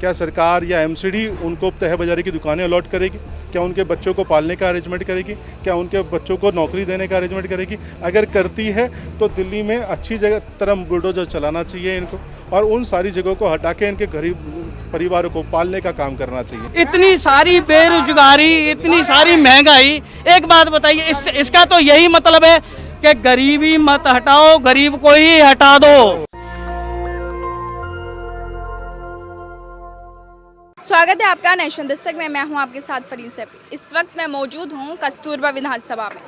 क्या सरकार या एमसीडी उनको तह बाजारी की दुकानें अलॉट करेगी? क्या उनके बच्चों को पालने का अरेंजमेंट करेगी? क्या उनके बच्चों को नौकरी देने का अरेंजमेंट करेगी? अगर करती है तो दिल्ली में अच्छी जगह तरह बुलडोजर चलाना चाहिए इनको, और उन सारी जगहों को हटा के इनके गरीब परिवारों को पालने का काम करना चाहिए। इतनी सारी बेरोजगारी, इतनी सारी महंगाई, एक बात बताइए, इसका तो यही मतलब है कि गरीबी मत हटाओ, गरीब को ही हटा दो। स्वागत है आपका नेशन दस्तक में। मैं हूं आपके साथ फरीन सैफी। इस वक्त मैं मौजूद हूं कस्तूरबा विधानसभा में।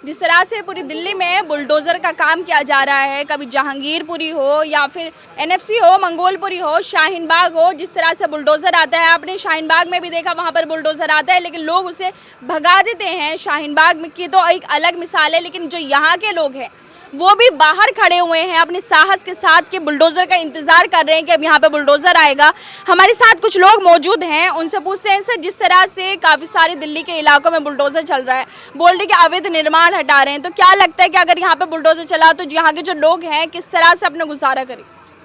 जिस तरह से पूरी दिल्ली में बुलडोज़र का काम किया जा रहा है, कभी जहांगीरपुरी हो या फिर एनएफसी हो, मंगोलपुरी हो, शाहीन बाग हो, जिस तरह से बुलडोज़र आता है, आपने शाहीन बाग में भी देखा, वहाँ पर बुलडोज़र आता है लेकिन लोग उसे भगा देते हैं। शाहीन बाग की तो एक अलग मिसाल है, लेकिन जो यहाँ के लोग हैं वो भी बाहर खड़े हुए हैं अपने साहस के साथ कि बुलडोज़र का इंतज़ार कर रहे हैं कि अब यहाँ पे बुलडोज़र आएगा। हमारे साथ कुछ लोग मौजूद हैं, उनसे पूछते हैं सर, जिस तरह से काफ़ी सारे दिल्ली के इलाकों में बुलडोज़र चल रहा है, बोल रहे कि अवैध निर्माण हटा रहे हैं, तो क्या लगता है कि अगर यहाँ पे बुलडोज़र चला तो यहाँ के जो लोग हैं किस तरह से अपना गुजारा करें?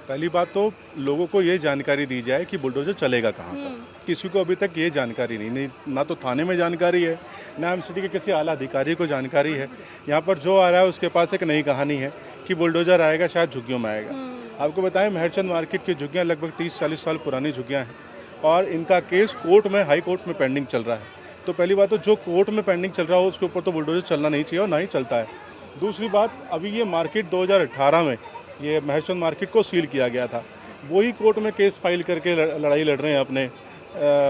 पहली बात तो लोगों को ये जानकारी दी जाए कि बुलडोजर चलेगा कहाँ पर। किसी को अभी तक ये जानकारी नहीं, ना तो थाने में जानकारी है, ना एमसीडी के किसी आला अधिकारी को जानकारी है। यहाँ पर जो आ रहा है उसके पास एक नई कहानी है कि बुलडोजर आएगा, शायद झुग्गियों में आएगा। आपको बताएं, मेहरचंद मार्केट की झुग्गियाँ लगभग 30-40 साल पुरानी झुग्गियाँ हैं और इनका केस कोर्ट में, हाई कोर्ट में पेंडिंग चल रहा है। तो पहली बात तो जो कोर्ट में पेंडिंग चल रहा हो उसके ऊपर तो बुलडोजर चलना नहीं चाहिए और ना ही चलता है। दूसरी बात, अभी ये मार्केट 2018 में ये मेहरचंद मार्केट को सील किया गया था, वही कोर्ट में केस फाइल करके लड़ाई लड़ रहे हैं अपने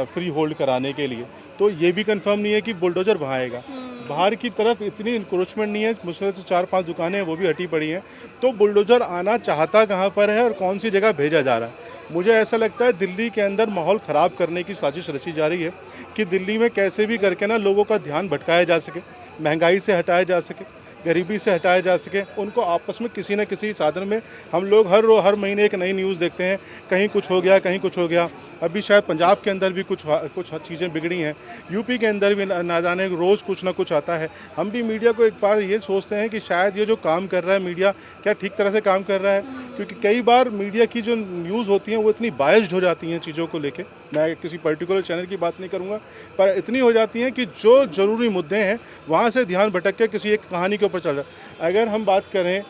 फ्री होल्ड कराने के लिए। तो ये भी कंफर्म नहीं है कि बुलडोजर वहाँ आएगा। बाहर की तरफ इतनी इंक्रोचमेंट नहीं है, मुश्किल से 4-5 दुकानें हैं वो भी हटी पड़ी हैं। तो बुलडोजर आना चाहता कहाँ पर है और कौन सी जगह भेजा जा रहा है? मुझे ऐसा लगता है दिल्ली के अंदर माहौल ख़राब करने की साजिश रची जा रही है कि दिल्ली में कैसे भी करके ना लोगों का ध्यान भटकाया जा सके, महंगाई से हटाया जा सके, गरीबी से हटाया जा सके, उनको आपस में किसी न किसी साधन में। हम लोग हर महीने एक नई न्यूज़ देखते हैं, कहीं कुछ हो गया, कहीं कुछ हो गया। अभी शायद पंजाब के अंदर भी कुछ चीज़ें बिगड़ी हैं, यूपी के अंदर भी ना जाने रोज़ कुछ ना कुछ आता है। हम भी मीडिया को एक बार ये सोचते हैं कि शायद ये जो काम कर रहा है मीडिया, क्या ठीक तरह से काम कर रहा है? क्योंकि कई बार मीडिया की जो न्यूज़ होती हैं वो इतनी बायस्ड हो जाती हैं चीज़ों को लेके। मैं किसी पर्टिकुलर चैनल की बात नहीं करूँगा, पर इतनी हो जाती हैं कि जो ज़रूरी मुद्दे हैं वहाँ से ध्यान भटक के किसी एक कहानी के ऊपर चल रहा है। अगर हम बात करें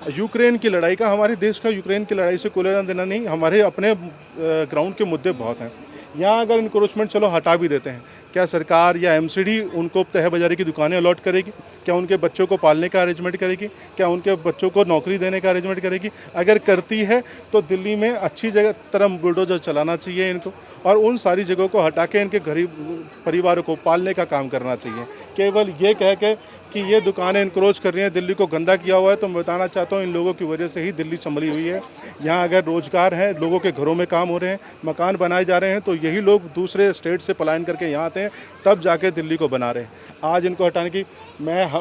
यूक्रेन की लड़ाई का, हमारे देश का यूक्रेन की लड़ाई से कोई लेना देना नहीं, हमारे अपने ग्राउंड के मुद्दे बहुत हैं। यहाँ अगर इंक्रोचमेंट चलो हटा भी देते हैं, क्या सरकार या एमसीडी उनको तह बाजारी की दुकानें अलॉट करेगी? क्या उनके बच्चों को पालने का अरेंजमेंट करेगी? क्या उनके बच्चों को नौकरी देने का अरेंजमेंट करेगी? अगर करती है तो दिल्ली में अच्छी जगह तरह बुलडोजर चलाना चाहिए इनको, और उन सारी जगहों को हटा के इनके गरीब परिवारों को पालने का काम करना चाहिए। केवल ये कह के कि ये दुकानें इंक्रोच कर रही हैं, दिल्ली को गंदा किया हुआ है, तो मैं बताना चाहता हूँ इन लोगों की वजह से ही दिल्ली संभली हुई है। यहाँ अगर रोज़गार है, लोगों के घरों में काम हो रहे हैं, मकान बनाए जा रहे हैं, तो यही लोग दूसरे स्टेट से पलायन करके यहाँ आते हैं, तब जाके दिल्ली को बना रहे हैं। आज इनको हटाने की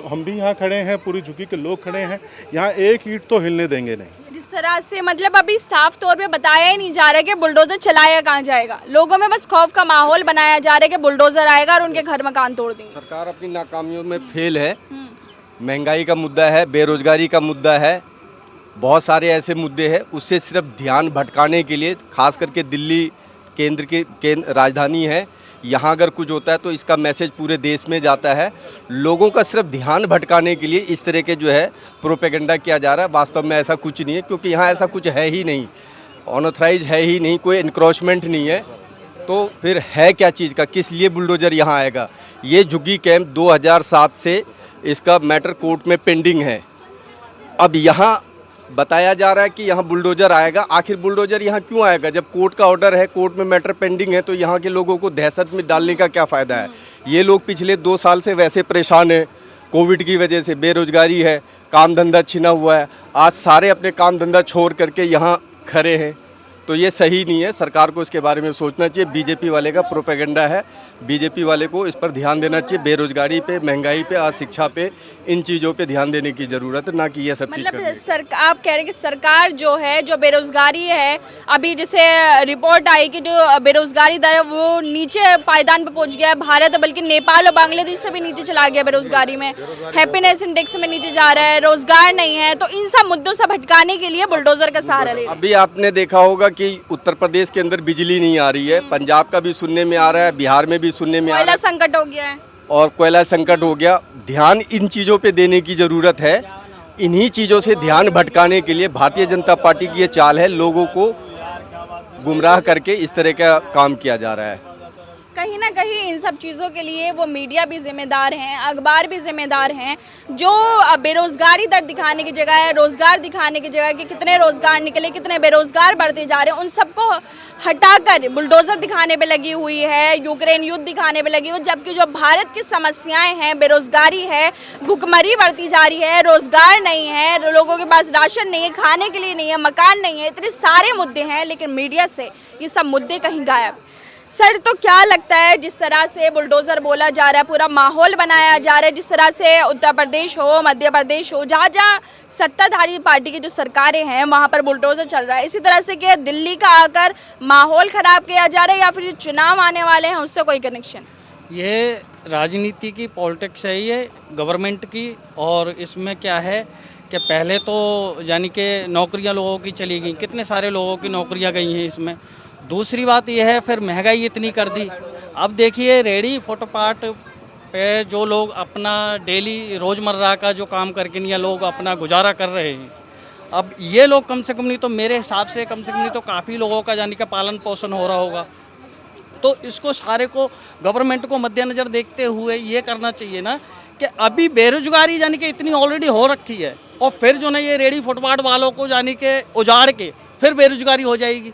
हम भी यहाँ खड़े हैं, पूरी झुग्गी के लोग खड़े हैं, यहाँ एक ईंट तो हिलने देंगे नहीं। जिस तरह से मतलब अभी साफ तौर पे बताया ही नहीं जा रहा है कि बुलडोज़र चलाया कहाँ जाएगा, लोगों में बस खौफ का माहौल बनाया जा रहा है कि बुलडोज़र आएगा और उनके घर मकान तोड़ देंगे। सरकार अपनी नाकामियों में फेल है। महंगाई का मुद्दा है, बेरोजगारी का मुद्दा है, बहुत सारे ऐसे मुद्दे हैं, उससे सिर्फ ध्यान भटकाने के लिए, खास करके दिल्ली केंद्र राजधानी है, यहाँ अगर कुछ होता है तो इसका मैसेज पूरे देश में जाता है। लोगों का सिर्फ ध्यान भटकाने के लिए इस तरह के जो है प्रोपेगेंडा किया जा रहा है। वास्तव में ऐसा कुछ नहीं है, क्योंकि यहाँ ऐसा कुछ है ही नहीं, अनऑथराइज है ही नहीं, कोई इंक्रोचमेंट नहीं है। तो फिर है क्या चीज़ का, किस लिए बुलडोजर यहाँ आएगा? ये झुग्गी कैंप 2007 से इसका मैटर कोर्ट में पेंडिंग है। अब यहाँ बताया जा रहा है कि यहाँ बुलडोजर आएगा। आखिर बुलडोजर यहाँ क्यों आएगा? जब कोर्ट का ऑर्डर है, कोर्ट में मैटर पेंडिंग है, तो यहाँ के लोगों को दहशत में डालने का क्या फ़ायदा है? ये लोग पिछले 2 साल से वैसे परेशान हैं, कोविड की वजह से बेरोजगारी है, काम धंधा छिना हुआ है, आज सारे अपने काम धंधा छोड़ करके यहाँ खड़े हैं। तो ये सही नहीं है, सरकार को इसके बारे में सोचना चाहिए। बीजेपी वाले का प्रोपेगेंडा है, बीजेपी वाले को इस पर ध्यान देना चाहिए। बेरोजगारी पे, महंगाई पे, अशिक्षा पे, इन चीज़ों पे ध्यान देने की ज़रूरत है, ना कि ये सब चीज़ करने की। आप कह रहे हैं कि सरकार जो है, जो बेरोजगारी है, अभी जैसे रिपोर्ट आई कि जो बेरोजगारी दर है वो नीचे पायदान पे पहुंच गया है भारत, बल्कि नेपाल और बांग्लादेश से भी नीचे चला गया बेरोजगारी में, हैप्पीनेस इंडेक्स में नीचे जा रहा है, रोजगार नहीं है। तो इन सब मुद्दों से भटकाने के लिए बुलडोजर का सहारा ले रहे हैं। अभी आपने देखा होगा कि उत्तर प्रदेश के अंदर बिजली नहीं आ रही है, पंजाब का भी सुनने में आ रहा है, बिहार में भी सुनने में आ रहा कोयला है, संकट हो गया है। और कोयला संकट हो गया। ध्यान इन चीज़ों पे देने की ज़रूरत है। इन्हीं चीज़ों से ध्यान भटकाने के लिए भारतीय जनता पार्टी की ये चाल है, लोगों को गुमराह करके इस तरह का काम किया जा रहा है। कहीं ना कहीं इन सब चीज़ों के लिए वो मीडिया भी जिम्मेदार हैं, अखबार भी जिम्मेदार हैं, जो बेरोजगारी दर दिखाने की जगह रोजगार दिखाने की जगह कि कितने रोजगार निकले, कितने बेरोजगार बढ़ते जा रहे हैं, उन सबको हटाकर बुलडोजर दिखाने पे लगी हुई है, यूक्रेन युद्ध दिखाने पे लगी हुई, जबकि जो भारत की समस्याएं हैं, बेरोजगारी है, भुखमरी बढ़ती जा रही है, रोजगार नहीं है, लोगों के पास राशन नहीं है, खाने के लिए नहीं है, मकान नहीं है, इतने सारे मुद्दे हैं, लेकिन मीडिया से ये सब मुद्दे कहीं गायब। सर, तो क्या लगता है जिस तरह से बुलडोज़र बोला जा रहा है, पूरा माहौल बनाया जा रहा है, जिस तरह से उत्तर प्रदेश हो, मध्य प्रदेश हो, जहाँ जहाँ सत्ताधारी पार्टी की जो सरकारें हैं वहाँ पर बुलडोज़र चल रहा है, इसी तरह से क्या दिल्ली का आकर माहौल ख़राब किया जा रहा है या फिर जो चुनाव आने वाले हैं उससे कोई कनेक्शन? ये राजनीति की पॉलिटिक्स है, ये गवर्नमेंट की। और इसमें क्या है कि पहले तो यानी कि नौकरियां लोगों की चली गई, कितने सारे लोगों की नौकरियां गई हैं इसमें। दूसरी बात यह है फिर महंगाई इतनी कर दी। अब देखिए रेडी फुटपाथ पे जो लोग अपना डेली रोज़मर्रा का जो काम करके नहीं, लोग अपना गुजारा कर रहे हैं, अब ये लोग कम से कम नहीं तो मेरे हिसाब से कम से कम नहीं तो काफ़ी लोगों का यानी कि पालन पोषण हो रहा होगा। तो इसको सारे को गवर्नमेंट को मद्देनज़र देखते हुए ये करना चाहिए ना कि अभी बेरोजगारी यानी कि इतनी ऑलरेडी हो रखी है, और फिर जो ना ये रेडी फुटपाथ वालों को यानी कि उजाड़ के फिर बेरोजगारी हो जाएगी।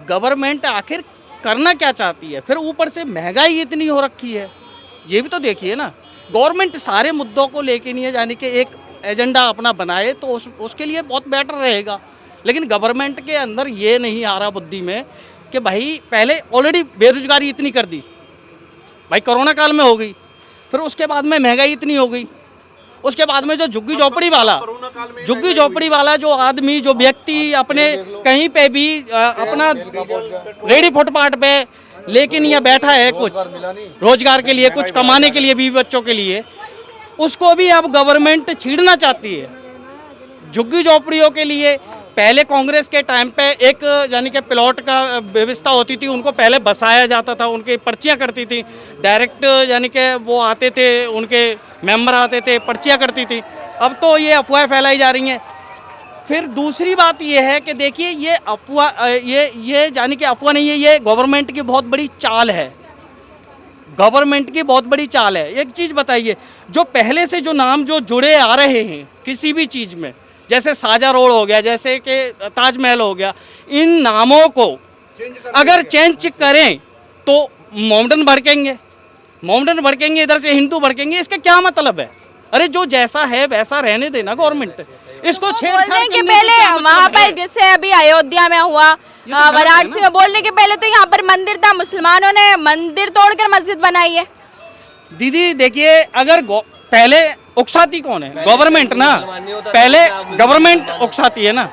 गवर्नमेंट आखिर करना क्या चाहती है? फिर ऊपर से महंगाई इतनी हो रखी है, ये भी तो देखिए ना। गवर्नमेंट सारे मुद्दों को लेके नहीं है यानी कि एक एजेंडा अपना बनाए तो उसके लिए बहुत बेटर रहेगा, लेकिन गवर्नमेंट के अंदर ये नहीं आ रहा बुद्धि में कि भाई पहले ऑलरेडी बेरोजगारी इतनी कर दी, भाई कोरोना काल में हो गई, फिर उसके बाद में महंगाई इतनी हो गई, उसके बाद में जो झुग्गी झोपड़ी वाला जो आदमी जो व्यक्ति अपने कहीं पे भी अपना रेडी फुटपाथ पे लेकिन यह बैठा है कुछ रोजगार के लिए, कुछ कमाने के लिए, बीवी बच्चों के लिए, उसको भी अब गवर्नमेंट छीड़ना चाहती है। झुग्गी झोपड़ियों के लिए पहले कांग्रेस के टाइम पे एक यानी कि प्लॉट का व्यवस्था होती थी, उनको पहले बसाया जाता था, उनकी पर्चियां करती थी डायरेक्ट, यानी कि वो आते थे, उनके मेंबर आते थे, पर्चियां करती थी। अब तो ये अफवाहें फैलाई जा रही हैं। फिर दूसरी बात ये है कि देखिए ये अफवाह ये यानी कि अफवाह नहीं है, ये गवर्नमेंट की बहुत बड़ी चाल है, गवर्नमेंट की बहुत बड़ी चाल है। एक चीज़ बताइए, जो पहले से जो नाम जो जुड़े आ रहे हैं किसी भी चीज़ में, जैसे साजा रोड हो गया, जैसे कि ताजमहल हो गया, इन नामों को अगर चेंज करें तो मॉडर्न भड़केंगे, इधर से हिंदू भड़केंगे, इसका क्या मतलब है? अरे जो जैसा है वैसा रहने देना गवर्नमेंट, इसको छेड़छाड़ के पहले वहाँ पर जैसे अभी अयोध्या में हुआ, वाराणसी में, बोलने के पहले तो यहाँ पर मंदिर था, मुसलमानों ने मंदिर तोड़कर मस्जिद बनाई है। दीदी देखिए, अगर पहले उकसाती कौन है? गवर्नमेंट ना, पहले गवर्नमेंट उकसाती है ना।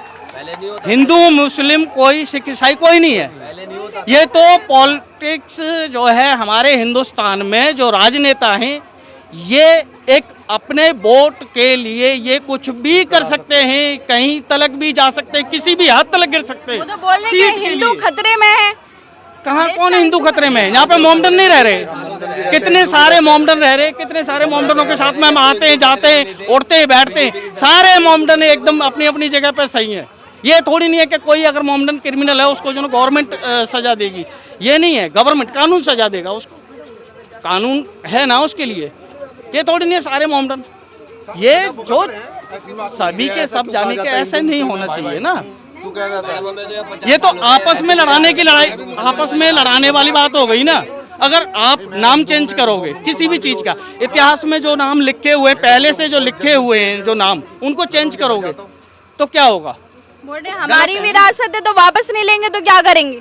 हिंदू मुस्लिम कोई सिख ईसाई कोई नहीं है, ये तो पॉलिटिक्स जो है हमारे हिंदुस्तान में जो राजनेता हैं, ये एक अपने वोट के लिए ये कुछ भी कर सकते हैं, कहीं तलक भी जा सकते हैं, किसी भी हद तलक गिर सकते हैं। वो तो बोल रहे हैं हिंदू खतरे में है। कहाँ कौन हिंदू खतरे में है? यहाँ पे मोमडन नहीं रह रहे, कितने सारे मोमडन रह रहे, कितने सारे मोमडनों के साथ में हम आते हैं, जाते हैं, उठते हैं, बैठते हैं, सारे मोमडन एकदम अपनी अपनी जगह पे सही है। ये थोड़ी नहीं है कि कोई अगर मोमडन क्रिमिनल है उसको जो गवर्नमेंट सजा देगी, ये नहीं है, गवर्नमेंट कानून सजा देगा उसको, कानून है ना उसके लिए। ये थोड़ी नहीं है सारे मोमडन, ये जो सभी के सब जाने के ऐसे नहीं होना चाहिए ना। ये तो आपस में लड़ाने की लड़ाई, आपस में लड़ाने वाली बात हो गई ना। अगर आप नाम चेंज करोगे किसी भी चीज़ का, इतिहास में जो नाम लिखे हुए पहले से जो लिखे हुए हैं जो नाम, उनको चेंज करोगे तो क्या होगा? बोले हमारी विरासत है तो वापस नहीं लेंगे तो क्या करेंगे?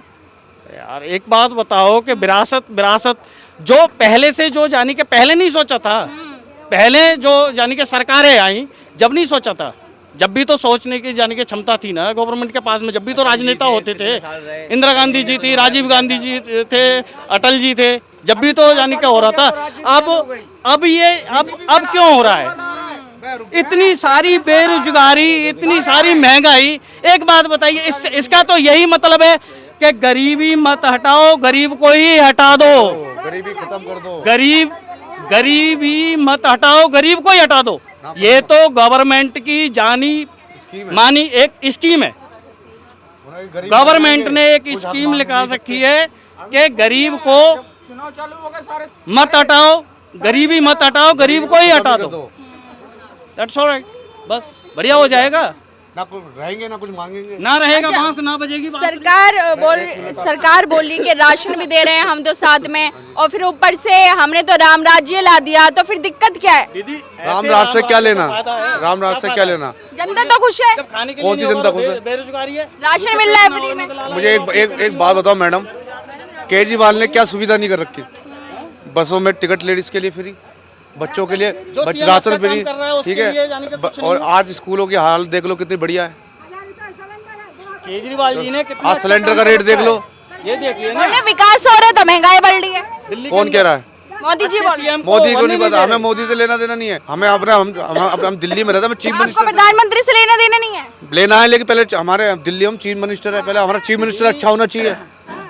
यार एक बात बताओ कि विरासत जो पहले से जो यानी कि पहले नहीं सोचा था, पहले जो यानी कि सरकारें आई जब नहीं सोचा था, जब भी तो सोचने की यानी कि क्षमता थी ना गवर्नमेंट के पास में, जब भी तो राजनेता होते थे, इंदिरा गांधी जी थी, राजीव गांधी जी थे, अटल जी थे, जब भी तो यानी कि हो रहा था। अब क्यों हो रहा है? इतनी सारी बेरोजगारी, इतनी सारी महंगाई। एक बात बताइए, इसका तो यही मतलब है कि गरीबी मत हटाओ, गरीब को ही हटा दो, गरीबी खत्म कर दो, गरीबी मत हटाओ, गरीब को ही हटा दो। ये तो गवर्नमेंट की जानी मानी एक स्कीम है। गवर्नमेंट ने एक स्कीम निकाल रखी है कि गरीब को मत हटाओ, गरीबी मत हटाओ, गरीब को ही हटा दो। दैट्स ऑलराइट, बस बढ़िया हो जाएगा। ना कुछ रहेंगे ना कुछ मांगेंगे, ना रहेगा बांस ना बजेगी बांस। सरकार बोली कि राशन भी दे रहे हैं हम तो साथ में, और फिर ऊपर से हमने तो राम राज्य ला दिया, तो फिर दिक्कत क्या है? दीदी राम राज से क्या लेना, राम राज से क्या लेना? जनता तो खुश है, खाने के कौन सी जनता खुश है? बेरोजगारी है, राशन मिल रहा है फ्री में। मुझे एक बात बताओ मैडम, केजरीवाल ने क्या सुविधा नहीं कर रखी? बसों में टिकट लेडीज के लिए फ्री, बच्चों के लिए राशन फ्री, ठीक है। और आज स्कूलों की हालत देख लो कितनी बढ़िया है। केजरीवाल जी ने कितना आज सिलेंडर का रेट देख लो, ये देखिए ना, विकास हो रहा है तो महंगाई बढ़ रही है। दिल्ली कौन कह रहा है? मोदी जी बोल रहे हैं। मोदी को नहीं पता, हमें मोदी से लेना देना नहीं है। हमें हम दिल्ली में रहते हैं, चीफ आपको मिनिस्टर प्रधानमंत्री से लेना देना नहीं है, लेना है, लेकिन पहले हमारे दिल्ली हम चीफ मिनिस्टर है, पहले हमारा चीफ मिनिस्टर अच्छा होना चाहिए।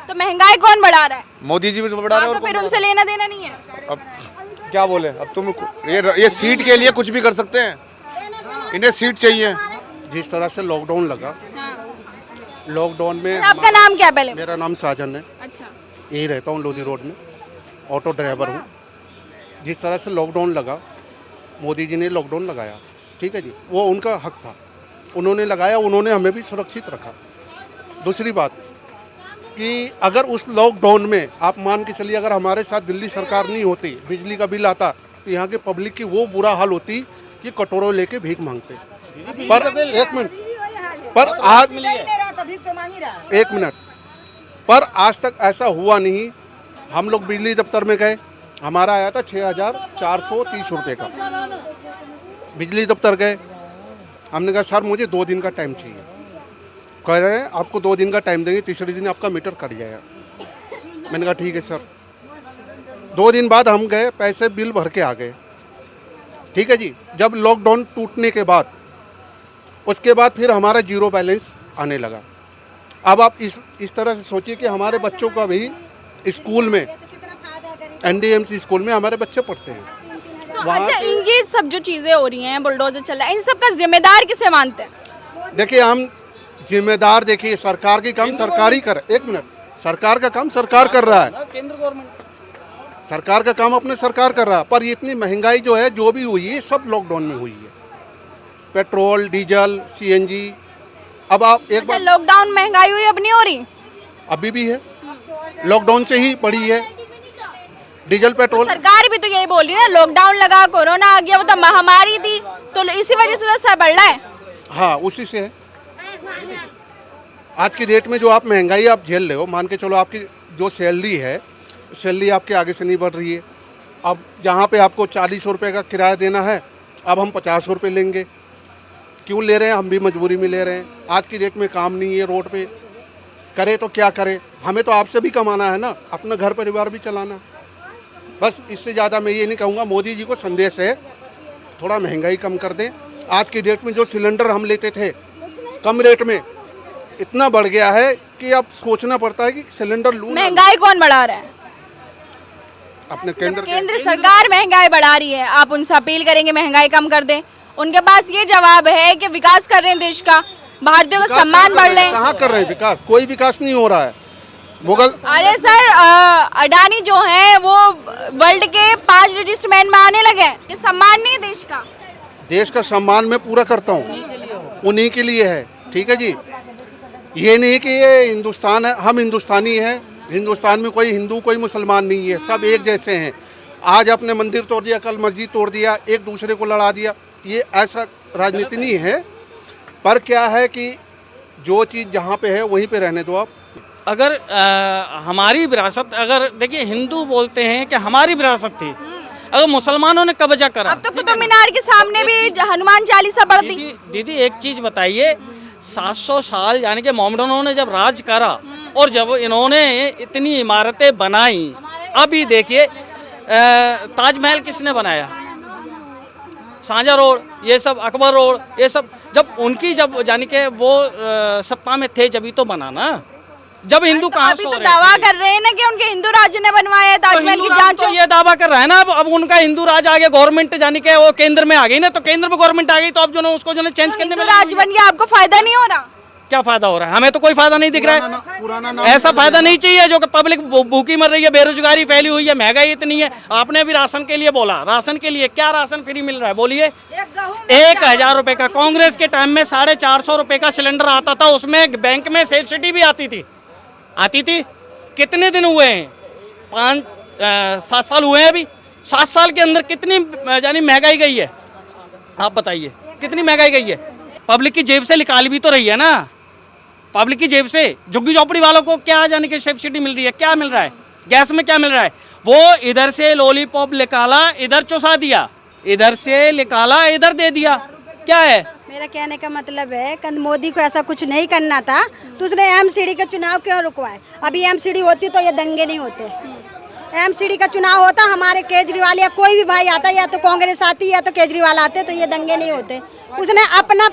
तो महंगाई कौन बढ़ा रहा है? मोदी जी भी तो बढ़ा रहे हाँ, हैं। तो फिर उनसे लेना देना नहीं है। अब क्या बोले, अब तुम ये सीट के लिए कुछ भी कर सकते हैं, इन्हें सीट चाहिए। जिस तरह से लॉकडाउन लगा, लॉकडाउन में आपका नाम क्या है पहले? मेरा नाम साजन है, अच्छा, यही रहता हूँ लोधी रोड में, ऑटो ड्राइवर हूँ। जिस तरह से लॉकडाउन लगा, मोदी जी ने लॉकडाउन लगाया, ठीक है जी, वो उनका हक था, उन्होंने लगाया, उन्होंने हमें भी सुरक्षित रखा। दूसरी बात कि अगर उस लॉकडाउन में आप मान के चलिए, अगर हमारे साथ दिल्ली सरकार नहीं होती, बिजली का बिल आता, तो यहाँ के पब्लिक की वो बुरा हाल होती कि कटोरों लेके भीख मांगते। पर एक मिनट, पर आज एक मिनट, पर आज तक ऐसा हुआ नहीं। हम लोग बिजली दफ्तर में गए, हमारा आया था 6,430 रुपये का। बिजली दफ्तर गए, हमने कहा सर मुझे 2 दिन का टाइम चाहिए। कह रहे हैं आपको 2 दिन का टाइम देंगे, तीसरे दिन आपका मीटर कट जाएगा। मैंने कहा ठीक है सर। 2 दिन बाद हम गए, पैसे बिल भर के आ गए, ठीक है जी। जब लॉकडाउन टूटने के बाद, उसके बाद फिर हमारा जीरो बैलेंस आने लगा। अब आप इस तरह से सोचिए कि हमारे बच्चों का भी स्कूल में, NDMC स्कूल में हमारे बच्चे पढ़ते हैं। तो अच्छा, ये सब जो चीजें हो रही हैं, बुलडोजर चल रहा है, इन सब का जिम्मेदार किसे मानते हैं? देखिए हम जिम्मेदार, देखिए सरकार की काम सरकार ही कर, एक मिनट, सरकार का काम सरकार कर रहा है, केंद्र गवर्नमेंट सरकार का काम अपने सरकार कर रहा है। पर इतनी महंगाई जो है, जो भी हुई है, सब लॉकडाउन में हुई है। Petrol, diesel, CNG। अब आप एक बार, लॉकडाउन महंगाई हुई, अब नहीं हो रही? अभी भी है, लॉकडाउन से ही बढ़ी है डीजल पेट्रोल। सरकार भी तो यही बोल रही है ना, लॉकडाउन लगा, कोरोना आ गया, वो तो महामारी थी, तो इसी वजह से तो सर बढ़ रहा है। हाँ, उसी से है। आज की डेट में जो आप महंगाई आप झेल रहे हो, मान के चलो आपकी जो सैलरी है, सैलरी आपके आगे से नहीं बढ़ रही है। अब जहाँ पे आपको 40 रुपये का किराया देना है, अब हम 50 रुपये लेंगे। क्यों ले रहे हैं? हम भी मजबूरी में ले रहे हैं। आज की डेट में काम नहीं है, रोड पे करे तो क्या करे, हमें तो आपसे भी कमाना है ना, अपना घर परिवार भी चलाना। बस इससे ज़्यादा मैं ये नहीं कहूँगा। मोदी जी को संदेश है, थोड़ा महंगाई कम कर दें। आज की डेट में जो सिलेंडर हम लेते थे कम रेट में, इतना बढ़ गया है कि अब सोचना पड़ता है कि सिलेंडर लूँ। महंगाई कौन बढ़ा रहा है? अपने केंद्र सरकार महंगाई बढ़ा रही है, आप उनसे अपील करेंगे महंगाई कम कर दें। उनके पास ये जवाब है कि विकास कर रहे हैं देश का, भारतीयों का सम्मान बढ़ रहे हैं। कहाँ कर रहे हैं विकास? कोई विकास नहीं हो रहा है। मुगल, अरे सर, अडानी जो है वो वर्ल्ड के 5 लिस्टेड मैन में आने लगे हैं। ये सम्मान नहीं है देश का? देश का सम्मान मैं पूरा करता हूँ, उन्हीं के लिए है, ठीक है जी। ये नहीं कि ये हिंदुस्तान है, हम हिंदुस्तानी हैं, हिंदुस्तान में कोई हिंदू कोई मुसलमान नहीं है, सब एक जैसे हैं। आज अपने मंदिर तोड़ दिया, कल मस्जिद तोड़ दिया, एक दूसरे को लड़ा दिया, ये ऐसा राजनीति नहीं है। पर क्या है कि जो चीज़ जहाँ पे है वहीं पे रहने दो आप। अगर हमारी विरासत, अगर देखिए हिंदू बोलते हैं कि हमारी विरासत थी, अगर मुसलमानों ने कब्जा करा, अब तो कुतुब मीनार के सामने भी हनुमान चालीसा पढ़ दी। दीदी एक चीज बताइए, 700 साल यानी कि मोहम्मदनों ने जब राज करा और जब इन्होंने इतनी इमारतें बनाई, अभी देखिए ताजमहल किसने बनाया? साझा रोड, ये सब अकबर रोड, ये सब जब यानी कि वो सत्ता में थे जब तो बना ना, जब हिंदू कहाँ अभी तो दावा कर रहे हैं ना कि उनके हिंदू राज ने बनवाया है ताजमहल की जांच तो ये दावा कर रहा है ना, अब उनका हिंदू राज आ गया, गवर्नमेंट यानी कि वो केंद्र में आ गई ना, तो केंद्र में गवर्नमेंट आ गई तो अब जो ना उसको जो ना चेंज करने में राज बन गया, आपको फायदा नहीं हो रहा? क्या फायदा हो रहा है? हमें तो कोई फायदा नहीं दिख रहा है। पुराना ऐसा फायदा नहीं चाहिए जो कि पब्लिक भूखी मर रही है, बेरोजगारी फैली हुई है, महंगाई इतनी है। आपने भी राशन के लिए बोला, राशन के लिए क्या राशन फ्री मिल रहा है बोलिए? 1,000 रुपए का। कांग्रेस के टाइम में 450 रुपए का सिलेंडर आता था, उसमें बैंक में सब्सिडी भी आती थी। कितने दिन हुए हैं? 7 साल हुए हैं अभी। 7 साल के अंदर कितनी यानी महंगाई गई है, आप बताइए कितनी महंगाई गई है? पब्लिक की जेब से निकाल भी तो रही है ना, पब्लिक की जेब से। झुग्गी झोपड़ी वालों को क्या जाने की सब्सिडी मिल रही है, क्या मिल रहा है? गैस में क्या मिल रहा है? वो इधर से लॉलीपॉप निकाला, इधर चुसा दिया, इधर से निकाला, इधर दे दिया, क्या है? मेरा कहने का मतलब है कि मोदी को ऐसा कुछ नहीं करना था तो उसने एमसीडी का चुनाव क्यों रुकवाए? अभी एमसीडी होती तो ये दंगे नहीं होते। एमसीडी का चुनाव होता, हमारे केजरीवाल या कोई भी भाई आता, या तो कांग्रेस आती या तो केजरीवाल आते, तो ये दंगे नहीं होते। उसने अपना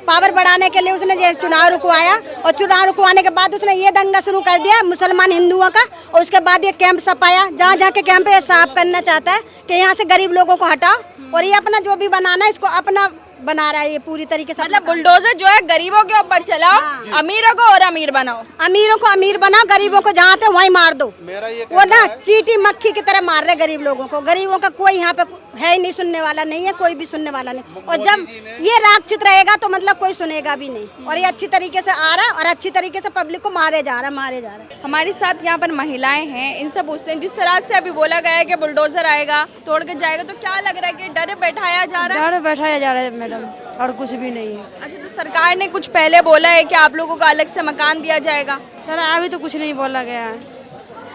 पावर बढ़ाने के लिए उसने ये चुनाव रुकवाया, और चुनाव रुकवाने के बाद उसने ये दंगा शुरू कर दिया मुसलमान हिंदुओं का, और उसके बाद ये कैंप सपाया, जहाँ जहाँ के कैंप ये साफ करना चाहता है कि यहाँ से गरीब लोगों को हटाओ, और ये अपना जो भी बनाना है इसको अपना बना रहा है ये पूरी तरीके से। मतलब बुलडोजर जो है गरीबों के ऊपर चलाओ, अमीरों को और अमीर बनाओ, अमीरों को अमीर बनाओ, गरीबों को जहाँ थे वहीं मार दो। मेरा ये वो ना चींटी मक्खी की तरह मार रहे गरीब लोगों को। गरीबों का कोई यहाँ पे है ही नहीं, सुनने वाला नहीं है, कोई भी सुनने वाला नहीं। और जब ये राक्षित रहेगा तो मतलब कोई सुनेगा भी नहीं। और ये अच्छी तरीके से आ रहा है और अच्छी तरीके से पब्लिक को मारे जा रहा है। हमारे साथ यहाँ पर महिलाएं हैं, इनसे पूछते हैं जिस तरह से अभी बोला गया है कि बुलडोजर आएगा तोड़ के जाएगा, तो क्या लग रहा है कि डर बैठाया जा रहा है? डर बैठाया जा रहा है मैडम, और कुछ भी नहीं है। अच्छा, तो सरकार ने कुछ पहले बोला है कि आप लोगों को अलग से मकान दिया जाएगा? सर अभी तो कुछ नहीं बोला गया है,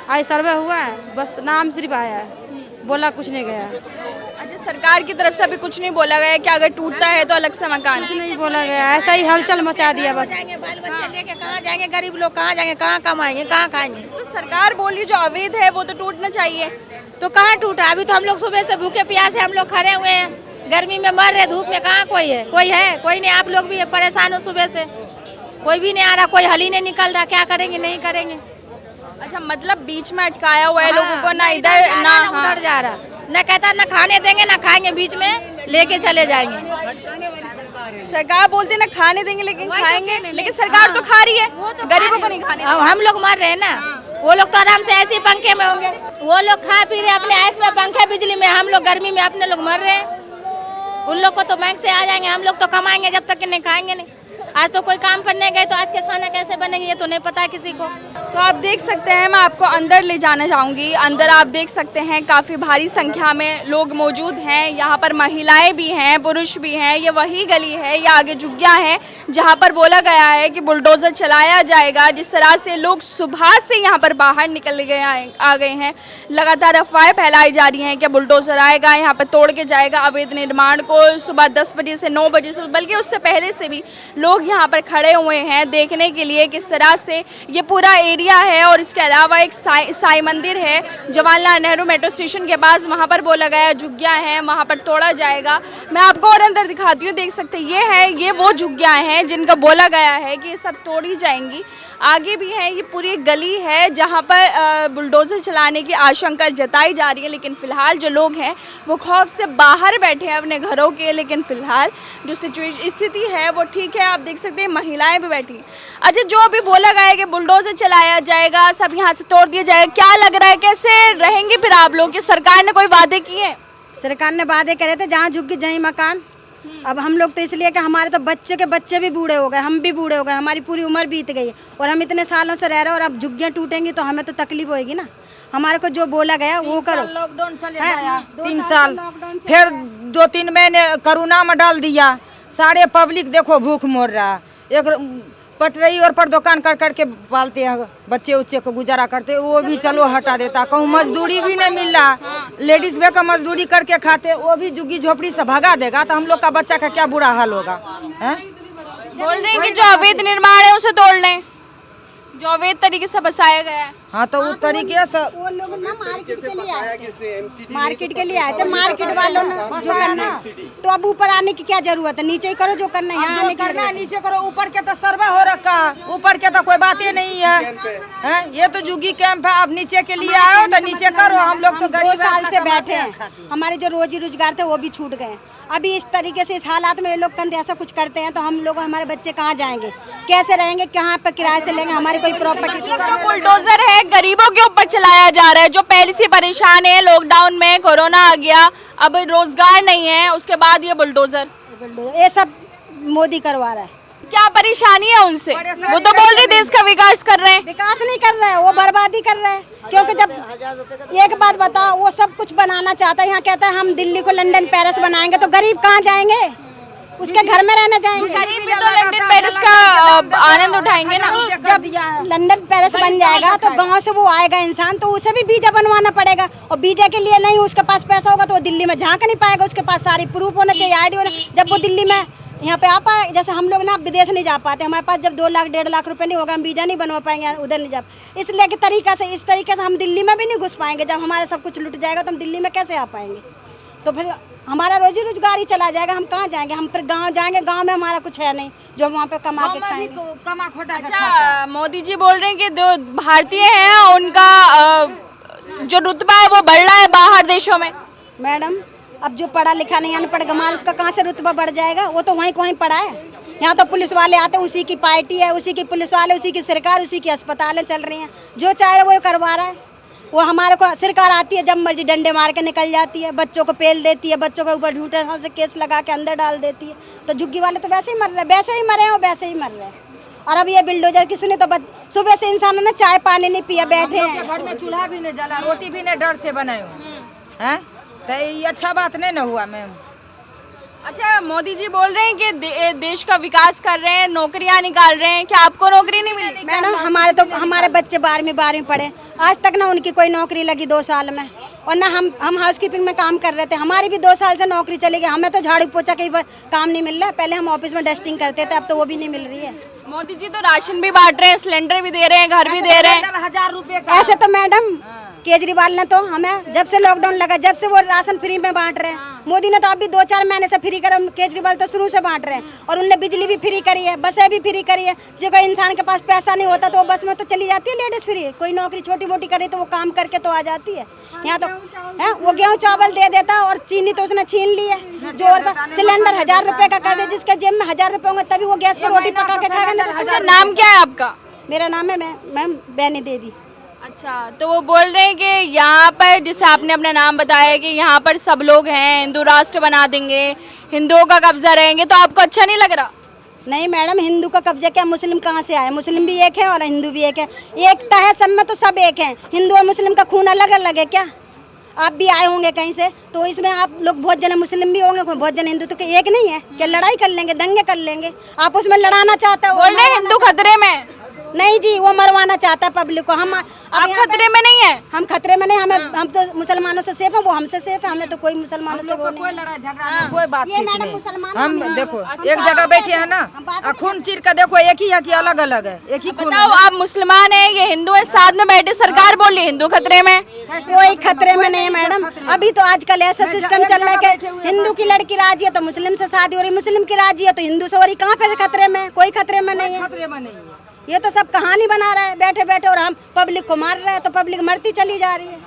आज सर्वे हुआ है, बस नाम सिर्फ आया है, बोला कुछ नहीं गया है। अच्छा, सरकार की तरफ से अभी कुछ नहीं बोला गया है कि अगर टूटता है तो अलग से मकान? कुछ नहीं बोला गया, ऐसा ही हलचल मचा दिया बस। बाल बच्चे लेके कहाँ जाएंगे? गरीब लोग कहाँ जाएंगे? कहाँ कमाएंगे? कहाँ खाएंगे? तो सरकार बोली जो अवैध है वो तो टूटना चाहिए। तो कहाँ टूटा? अभी तो हम लोग सुबह से भूखे प्यासे हम लोग खड़े हुए हैं, गर्मी में मर रहे, धूप में। कहाँ कोई है? कोई नहीं। आप लोग भी परेशान हो, सुबह से कोई भी नहीं आ रहा, कोई हल ही नहीं निकल रहा। क्या करेंगे? नहीं करेंगे। अच्छा, मतलब बीच में अटकाया हुआ है लोगों को, ना इधर ना उधर जा रहा, न कहता न खाने देंगे ना खाएंगे, बीच में लेके चले जाएंगे। सरकार बोलते ना खाने देंगे लेकिन खाएंगे, लेकिन सरकार तो खा रही है, गरीबों को नहीं खाने। हम लोग मर रहे हैं ना, वो लोग तो आराम से ऐसे ही पंखे में होंगे, वो लोग खा पी रहे अपने ऐसे में, पंखे बिजली में, हम लोग गर्मी में अपने लोग मर रहे हैं। उन लोग को तो बैंक से आ जाएंगे, हम लोग तो कमाएंगे जब तक कि नहीं खाएंगे नहीं। आज तो कोई काम करने गए तो आज के खाना कैसे बनेंगे ये तो नहीं पता है किसी को। तो आप देख सकते हैं, मैं आपको अंदर ले जाना चाहूँगी। अंदर आप देख सकते हैं काफ़ी भारी संख्या में लोग मौजूद हैं। यहाँ पर महिलाएं भी हैं, पुरुष भी हैं। ये वही गली है, ये आगे झुग्गियाँ हैं जहाँ पर बोला गया है कि बुलडोज़र चलाया जाएगा। जिस तरह से लोग सुबह से यहाँ पर बाहर निकल आ गए हैं, लगातार अफवाहें फैलाई जा रही हैं कि बुलडोज़र आएगा, यहाँ पर तोड़ के जाएगा अवैध निर्माण को। सुबह 10 बजे से 9 बजे से, बल्कि उससे पहले से भी लोग यहाँ पर खड़े हुए हैं देखने के लिए किस तरह से ये पूरा एरिया है। और इसके अलावा एक साई मंदिर है जवाहरलाल नेहरू मेट्रो स्टेशन के पास, वहाँ पर बोला गया झुग्गियाँ हैं, वहाँ पर तोड़ा जाएगा। मैं आपको और अंदर दिखाती हूँ, देख सकते हैं ये वो झुग्गियाँ हैं जिनका बोला गया है कि ये सब तोड़ी जाएंगी। आगे भी है, ये पूरी गली है जहाँ पर बुलडोज़र चलाने की आशंका जताई जा रही है। लेकिन फ़िलहाल जो लोग हैं वो खौफ से बाहर बैठे हैं अपने घरों के। लेकिन फ़िलहाल जो स्थिति है वो ठीक है, आप देख सकते हैं महिलाएं भी बैठी हैं। अच्छा, जो अभी बोला गया है कि बुलडोज़र चलाया जाएगा, सब यहाँ से तोड़ दिया जाएगा, क्या लग रहा है कैसे रहेंगे फिर आप लोग? कि सरकार ने कोई वादे किए हैं? सरकार ने वादे करे थे जहाँ झुग्गी जहीं मकान। अब हम लोग तो इसलिए कि हमारे तो बच्चे के बच्चे भी बूढ़े हो गए, हम भी बूढ़े हो गए, हमारी पूरी उम्र बीत गई है और हम इतने सालों से रह रहे हैं। और अब झुग्गियाँ टूटेंगी तो हमें तो तकलीफ होएगी ना। हमारे को जो बोला गया वो करो। लॉकडाउन चले गया 3 साल, फिर 2-3 महीने कोरोना में डाल दिया। सारे पब्लिक देखो भूख मर रहा। एक पटरी और पर दुकान कर करके पालते हैं, बच्चे उच्चे को गुजारा करते, वो भी चलो हटा देता। कहूँ मजदूरी भी नहीं मिल रहा, लेडीज भी का मजदूरी करके खाते, वो भी झुग्गी झोपड़ी से भगा देगा तो हम लोग का बच्चा का क्या बुरा हाल होगा। बोल रहे हैं कि जो अवैध निर्माण है उसे तोड़ लें, जो अवैध तरीके से बसाया गया है। हाँ तो उस तरीके से वो लोग ना मार्केट के लिए आए थे, मार्केट के लिए आए थे, मार्केट वालों ने जो करना, तो अब ऊपर आने की क्या जरूरत है, नीचे ही करो जो करना है, यहाँ आने की करना है, नीचे करो, ऊपर के तो सर्वे हो रखा, ऊपर के तो कोई बात ही नहीं है, हैं? ये तो जुगी कैंप है, अब नीचे के लिए आओ तो नीचे करो। हम लोग तो 2 साल से बैठे हैं, हमारे जो रोजी रोजगार थे वो भी छूट गए। अभी इस तरीके से इस हालात में ये लोग कंधे ऐसा कुछ करते हैं तो हम लोग हमारे बच्चे कहाँ जाएंगे, कैसे रहेंगे, कहाँ पर किराए से लेंगे, हमारी कोई प्रॉपर्टी। जो बुलडोजर है गरीबों के ऊपर चलाया जा रहा है, जो पहले से परेशान है, लॉकडाउन में कोरोना आ गया, अब रोजगार नहीं है, उसके बाद ये बुलडोजर, ये सब मोदी करवा रहा है। क्या परेशानी है उनसे? वो तो बोल रहे देश का विकास कर रहे हैं। विकास नहीं कर रहे हैं, वो बर्बादी कर रहे हैं। क्योंकि जब एक बात बताओ, वो सब कुछ बनाना चाहता है, यहाँ कहता है हम दिल्ली को लंदन पेरिस बनाएंगे, तो गरीब कहाँ जाएंगे, उसके घर में रहने जाएंगे। गरीब भी तो लंदन पेरिस का आनंद उठाएंगे ना। जब लंदन पेरिस बन जाएगा तो गांव से वो आएगा इंसान, तो उसे भी वीजा बनवाना पड़ेगा, और वीजा के लिए नहीं उसके पास पैसा होगा तो वो दिल्ली में झांक नहीं पाएगा, उसके पास सारी प्रूफ होना चाहिए, ID होना। जब वो दिल्ली में यहाँ पे आ पाए, जैसे हम लोग ना विदेश नहीं जा पाते, हमारे पास जब 2 लाख 1.5 लाख रुपए नहीं होगा, हम वीजा नहीं बनवा पाएंगे, उधर नहीं जा। इसलिए कि इस तरीके से हम दिल्ली में भी नहीं घुस पाएंगे। जब हमारा सब कुछ लुट जाएगा तो हम दिल्ली में कैसे आ पाएंगे, तो फिर हमारा रोजी रोजगार ही चला जाएगा, हम कहाँ जाएंगे, हम फिर गांव जाएंगे, गांव में हमारा कुछ है नहीं जो हम वहाँ पे कमा के खाएंगे। कमा खोटा अच्छा, मोदी जी बोल रहे हैं कि जो भारतीय हैं उनका जो रुतबा है वो बढ़ रहा है बाहर देशों में। मैडम, अब जो पढ़ा लिखा नहीं अनपढ़ गंवार, उसका कहाँ से रुतबा बढ़ जाएगा, वो तो वहीं को वहीं पढ़ा है। यहाँ तो पुलिस वाले आते, उसी की पार्टी है, उसी की पुलिस वाले, उसी की सरकार, उसी की अस्पतालें चल रही हैं, जो चाहे वो करवा रहा है। वो हमारे को सरकार आती है, जब मर्जी डंडे मार के निकल जाती है, बच्चों को पेल देती है, बच्चों के ऊपर झूठे से केस लगा के अंदर डाल देती है। तो झुग्गी वाले तो वैसे ही मर रहे हैं, वैसे ही मरे हैं और वैसे ही मर रहे हैं। और अब ये बिल्डोजर की सुने तो सुबह से इंसानों ने चाय पानी नहीं पिया, बैठे हैं। घर में चूल्हा भी नहीं जला, रोटी भी नहीं डर से बनाए हैं, तो ये अच्छा बात नहीं ना हुआ मैम। अच्छा, मोदी जी बोल रहे हैं कि देश का विकास कर रहे हैं, नौकरियां निकाल रहे हैं, क्या आपको नौकरी नहीं मिली? मैडम, हमारे बच्चे 12वीं पढ़े, आज तक ना उनकी कोई नौकरी लगी 2 साल में, और ना हम हाउसकीपिंग में काम कर रहे थे, हमारी भी 2 साल से नौकरी चली गई। हमें तो झाड़ू पोछा कहीं पर काम नहीं मिल रहा है, पहले हम ऑफिस में डस्टिंग करते थे, अब तो वो भी नहीं मिल रही है। मोदी जी तो राशन भी बांट रहे हैं, सिलेंडर भी दे रहे हैं, घर भी दे रहे हैं। 1000 रुपए का। ऐसे तो मैडम केजरीवाल ने तो हमें जब से लॉकडाउन लगा, जब से वो राशन फ्री में बांट रहे हैं, मोदी ने तो अभी 2-4 महीने से फ्री करा, केजरीवाल तो शुरू से बांट रहे हैं। और उनने बिजली भी फ्री करी है, बसें भी फ्री करी है। जो कोई इंसान के पास पैसा नहीं होता तो वो बस में तो चली जाती है लेडीज फ्री, कोई नौकरी छोटी मोटी करे तो वो काम करके तो आ जाती है। यहाँ तो है वो गेहूँ चावल दे देता, और चीनी तो उसने छीन ली है। जो सिलेंडर 1000 रुपए का कर दे, जिसके जेब में 1000 रुपए होंगे तभी वो गैस पर रोटी पका के खाएगा। अच्छा, नाम क्या है आपका? मेरा नाम है मैम बैनी देवी। अच्छा, तो वो बोल रहे हैं कि यहाँ पर, जिसे आपने अपना नाम बताया कि यहाँ पर सब लोग हैं, हिंदू राष्ट्र बना देंगे, हिंदुओं का कब्जा रहेंगे, तो आपको अच्छा नहीं लग रहा? नहीं मैडम, हिंदू का कब्जा क्या, मुस्लिम कहाँ से आए? मुस्लिम भी एक है और हिंदू भी एक है, एकता है सब में, तो सब एक हैं। हिंदू और मुस्लिम का खून अलग अलग है क्या? आप भी आए होंगे कहीं से, तो इसमें आप लोग बहुत जन मुस्लिम भी होंगे, बहुत जन हिंदू, तो क्या एक नहीं है क्या? लड़ाई कर लेंगे, दंगे कर लेंगे, आप उसमें लड़ाना चाहते हो। बोल रहे हिंदू खतरे में? नहीं जी, वो मरवाना चाहता है पब्लिक को। हम आप खतरे में नहीं है? हम खतरे में नहीं, हम तो मुसलमानों से सेफ है, वो हमसे सेफ है, हमें तो कोई मुसलमानों से वो कोई लड़ाई झगड़ा नहीं, कोई बात ये मैडम नहीं। मुसलमान हम देखो एक जगह बैठे हैं ना, खून चीर का देखो, एक ही है कि अलग अलग है, एक ही खून। बताओ, आप मुसलमान हैं, ये हिंदू है, साथ में बैठे, सरकार बोली हिंदू खतरे में। कोई खतरे में नहीं है मैडम। अभी तो आजकल ऐसा सिस्टम चल रहा है कि हिंदू की लड़की राजी है तो मुस्लिम से शादी हो रही, मुस्लिम की राजी है तो हिंदू से हो रही, कहाँ फिर खतरे में? कोई खतरे में नहीं है। खतरे में नहीं है। ये तो सब कहानी बना रहा है बैठे बैठे, और हम पब्लिक को मार रहे हैं, तो पब्लिक मरती चली जा रही है।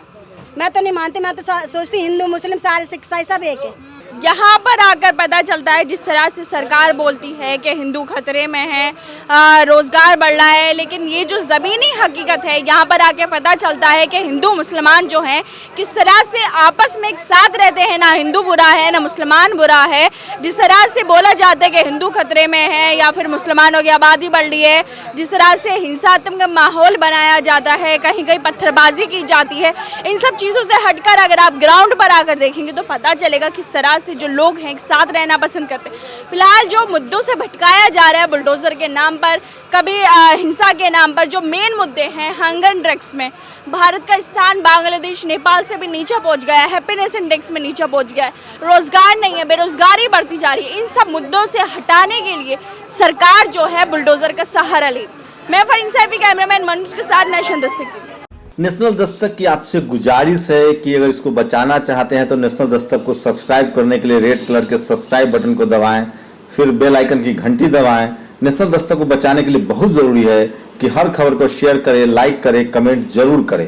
मैं तो नहीं मानती, मैं तो सोचती हिंदू मुस्लिम सारे सिख ईसाई सब एक है। यहाँ पर आकर पता चलता है, जिस तरह से सरकार बोलती है कि हिंदू खतरे में है, रोजगार बढ़ रहा है, लेकिन ये जो ज़मीनी हकीकत है, यहाँ पर आके पता चलता है कि हिंदू मुसलमान जो हैं किस तरह से आपस में एक साथ रहते हैं। ना हिंदू बुरा है, ना मुसलमान बुरा है। जिस तरह से बोला जाता है कि हिंदू खतरे में है या फिर मुसलमानों की आबादी बढ़ रही है, जिस तरह से हिंसात्मक का माहौल बनाया जाता है, कहीं कहीं पत्थरबाजी की जाती है, इन सब चीज़ों से हटकर अगर आप ग्राउंड पर आकर देखेंगे तो पता चलेगा किस तरह से जो लोग हैं एक साथ रहना पसंद करते हैं। फिलहाल जो मुद्दों से भटकाया जा रहा है बुलडोजर के नाम पर, कभी हिंसा के नाम पर, जो मेन मुद्दे हैं हंगर ड्रग्स में भारत का स्थान बांग्लादेश नेपाल से भी नीचे पहुंच गया है, हैप्पीनेस इंडेक्स में नीचे पहुंच गया है, रोजगार नहीं है, बेरोजगारी बढ़ती जा रही है। इन सब मुद्दों से हटाने के लिए सरकार जो है बुलडोजर का सहारा ले रही है। मैं फरीन सैफी, कैमरामैन मनोज के साथ नेशन 10 से। नेशनल दस्तक की आपसे गुजारिश है कि अगर इसको बचाना चाहते हैं तो नेशनल दस्तक को सब्सक्राइब करने के लिए रेड कलर के सब्सक्राइब बटन को दबाएं, फिर बेल आइकन की घंटी दबाएं। नेशनल दस्तक को बचाने के लिए बहुत जरूरी है कि हर खबर को शेयर करें, लाइक करें, कमेंट जरूर करें।